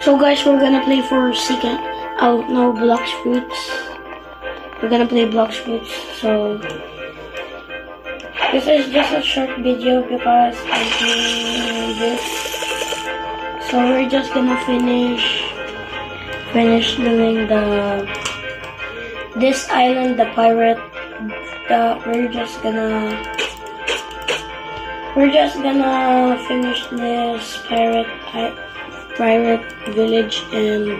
So guys, we're gonna play for second. Oh no, Blox Fruits. We're gonna play Blox Fruits. So this is just a short video because I'm doing this. So we're just gonna finish doing this island, the pirate. We're just gonna finish this pirate village and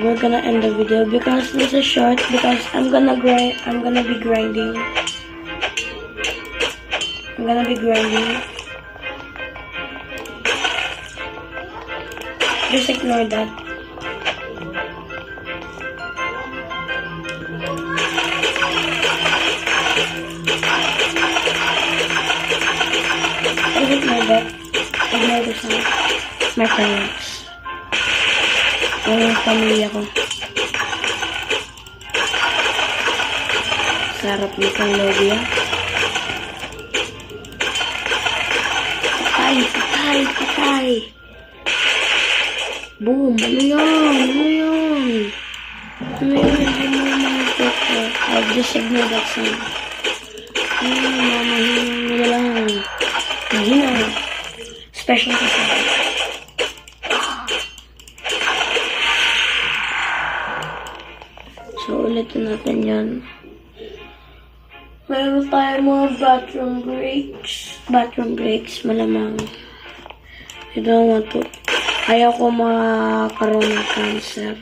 we're gonna end the video because this is short because I'm gonna be grinding. Just ignore that. Ignore the sound. My parents. Yung pamilya ko. Sarap nitong lobby. Patay. Boom. Ano yun? I'll just ignore that sound. Mamahinga lang. Mahina. Special kasi. So, ulitin natin yan. Meron tayo mga bathroom breaks, malamang. I don't want to. Ayaw ko makaroon ng cancer.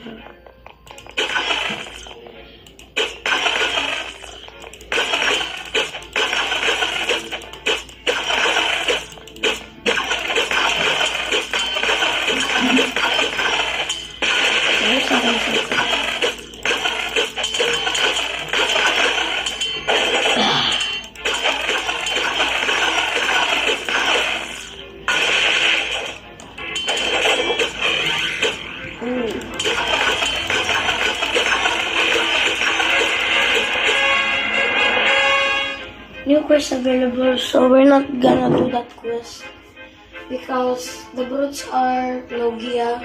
New quest available, so we're not gonna do that quest because the brutes are Logia.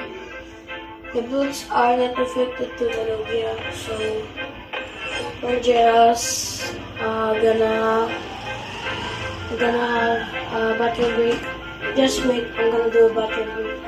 The brutes are not affected to the Logia, so we're just gonna have a bathroom break. Just wait, I'm gonna do a bathroom break.